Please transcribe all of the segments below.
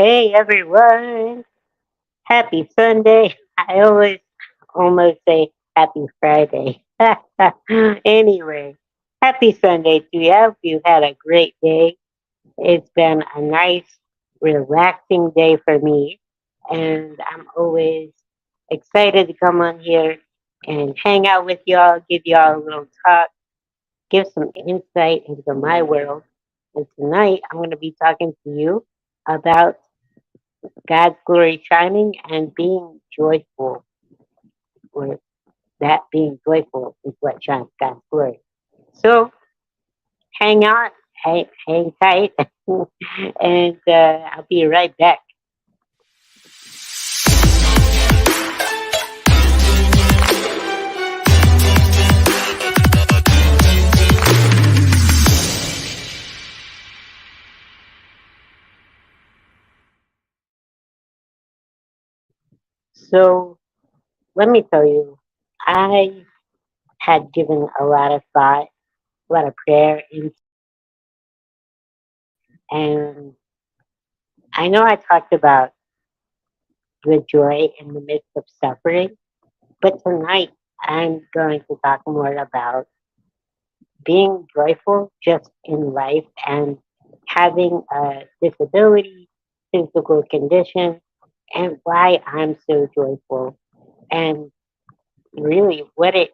Hey everyone! Happy Sunday. I always almost say happy Friday. Anyway, happy Sunday to you. I hope you had a great day. It's been a nice, relaxing day for me, and I'm always excited to come on here and hang out with y'all, give y'all a little talk, give some insight into my world. And tonight I'm going to be talking to you about God's glory shining and being joyful, or that being joyful is what shines God's glory. So hang on, hang tight, and I'll be right back. So let me tell you, I had given a lot of thought, a lot of prayer, and I know I talked about the joy in the midst of suffering, but tonight I'm going to talk more about being joyful just in life and having a disability, physical condition, and why I'm so joyful. And really, it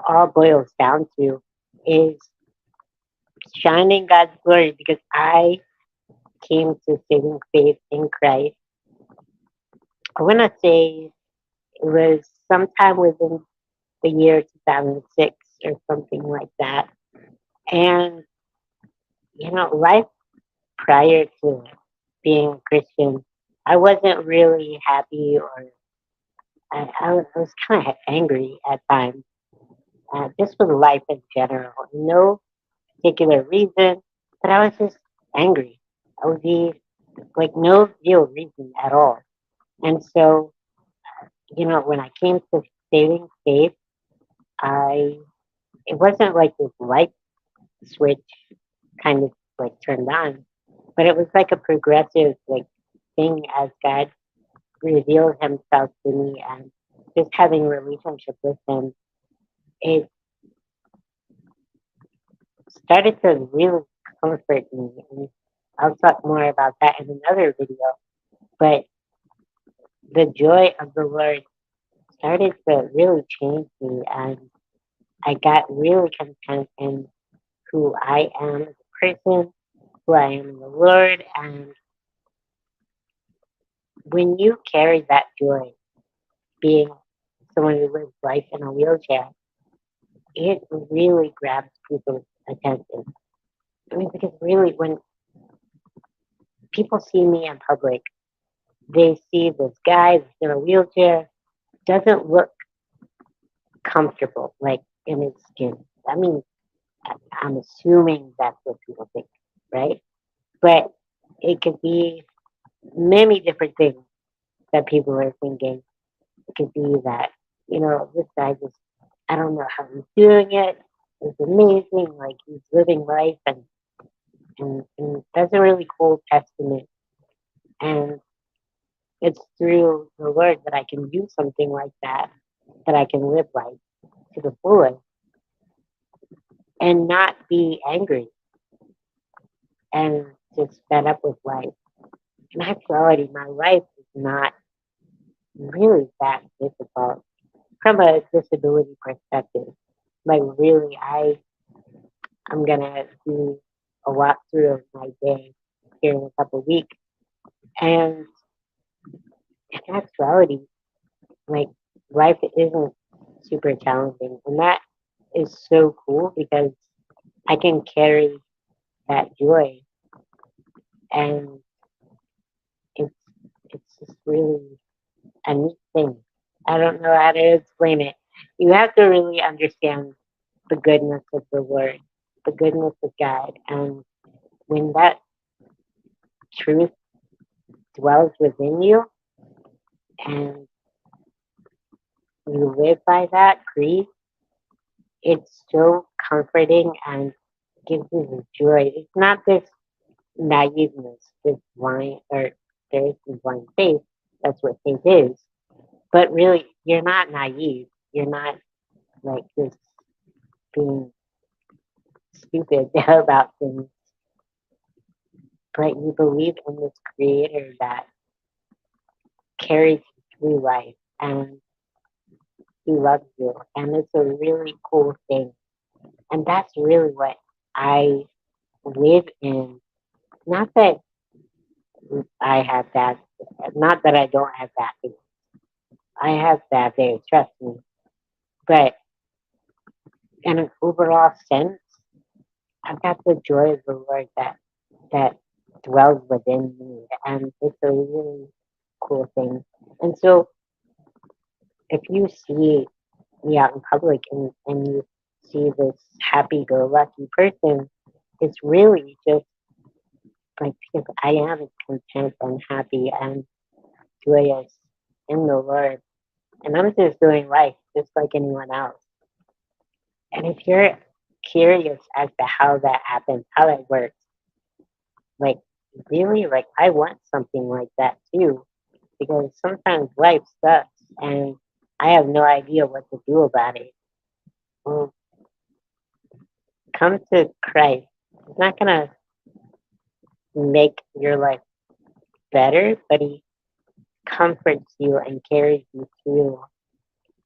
all boils down to is shining God's glory because I came to saving faith in Christ. I want to say it was sometime within the year 2006 or something like that. And, life prior to being a Christian, I wasn't really happy, or I was kind of angry at times. Just with life in general. No particular reason, but I was just angry. I would be like no real reason at all. And so, when I came to saving faith, I it wasn't like this light switch kind of like turned on, but it was like a progressive like thing as God revealed himself to me and just having a relationship with him, it started to really comfort me. And I'll talk more about that in another video. But the joy of the Lord started to really change me, and I got really content in who I am as a person, who I am in the Lord. And when you carry that joy, being someone who lives life in a wheelchair, it really grabs people's attention. I mean, because really, when people see me in public, they see this guy that's in a wheelchair, doesn't look comfortable, like in his skin. I mean, I'm assuming that's what people think, right? But it could be many different things that people are thinking. It could be that, this guy just, I don't know how he's doing it. It's amazing. Like he's living life, and that's a really cool testament. And it's through the Lord that I can do something like that I can live life to the fullest and not be angry and just fed up with life. In actuality, my life is not really that difficult from a disability perspective. Like really, I'm gonna do a walkthrough of my day here in a couple of weeks, and in actuality, like life isn't super challenging, and that is so cool because I can carry that joy, and it's it's just really a neat thing. I don't know how to explain it. You have to really understand the goodness of the Word, the goodness of God, and when that truth dwells within you, and you live by that creed, it's so comforting and gives you the joy. It's not this naiveness. this blind, or there is this blind faith. That's what faith is. But really, you're not naive. You're not like just being stupid about things, but you believe in this creator that carries you through life, and he loves you. And it's a really cool thing. And that's really what I live in. Not that I have that, not that I don't have that. I have that there, trust me. But in an overall sense, I've got the joy of the Lord that dwells within me, and it's a really cool thing. And so, if you see me out in public and you see this happy-go-lucky person, it's really just like because I am content and happy and joyous in the Lord, and I'm just doing life just like anyone else. And if you're curious as to how that happens, how that works, like really, like I want something like that too, because sometimes life sucks and I have no idea what to do about it. Well, come to Christ. He's not gonna make your life better, but He comforts you and carries you through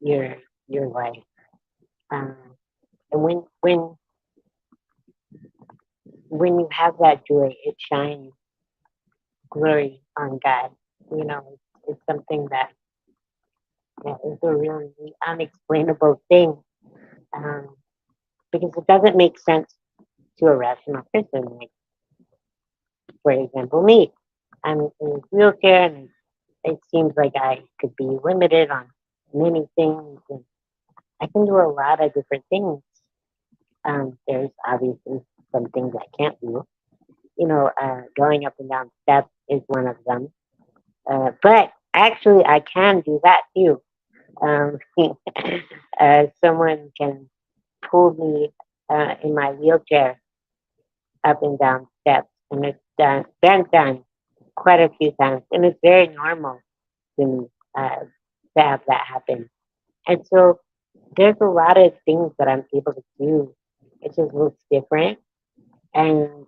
your your life. Um, and when you have that joy, it shines glory on God. You know, it's something that is a really unexplainable thing, um, because it doesn't make sense to a rational person. Like, for example, me, I'm in a wheelchair, and it seems like I could be limited on many things, and I can do a lot of different things. There's obviously some things I can't do. Going up and down steps is one of them. But actually, I can do that too. Um, Someone can pull me in my wheelchair up and down steps, and been done quite a few times, and it's very normal to me to have that happen. And so there's a lot of things that I'm able to do. It just looks different, and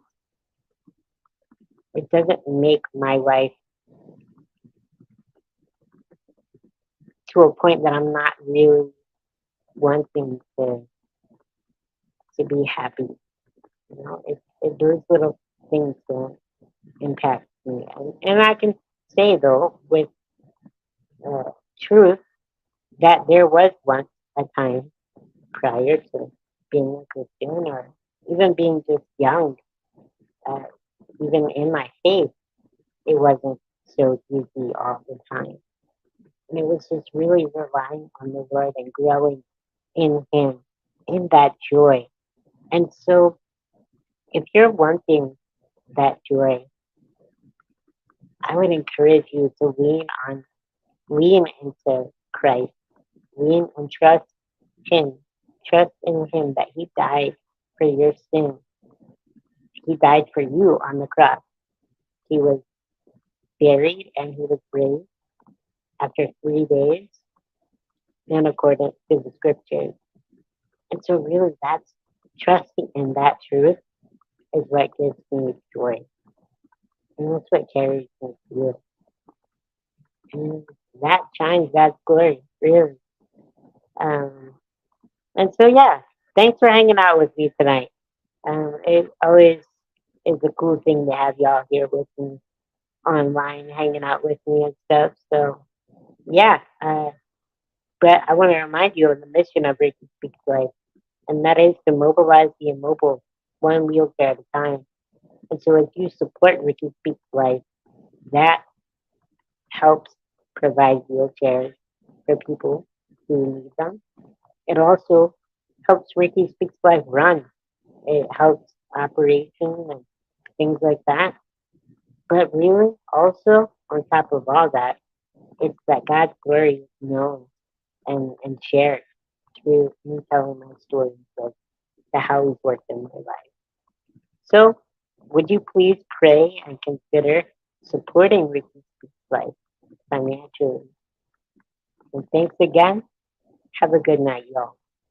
it doesn't make my life to a point that I'm not really wanting to be happy. Those little things don't impact me, and I can say though with uh, truth that there was once a time prior to being a Christian or even being just young, uh, even in my faith, it wasn't so easy all the time. And it was just really relying on the Lord and growing in Him, in that joy. And so, if you're wanting that joy, I would encourage you to lean into Christ, lean and Him, trust in Him that He died for your sin. He died for you on the cross. He was buried and He was raised after 3 days in accordance to the scriptures. And so, really, that's trusting in that truth is what gives me joy. And that's what carries me through. And that shines God's glory, really. Um, and so, yeah, thanks for hanging out with me tonight. It always is a cool thing to have y'all here with me online, hanging out with me and stuff. So, yeah. But I want to remind you of the mission of Ricky Speaks Life, and that is to mobilize the immobile one wheelchair at a time. And so, as you support Ricky Speaks Life, that helps provide wheelchairs for people who need them. It also helps Ricky Speaks Life run. It helps operation and things like that. But really, also, on top of all that, it's that God's glory is known and shared through me telling my stories of the how He's worked in my life. So, Would you please pray and consider supporting Ricky Speaks Life financially? And thanks again. Have a good night, y'all.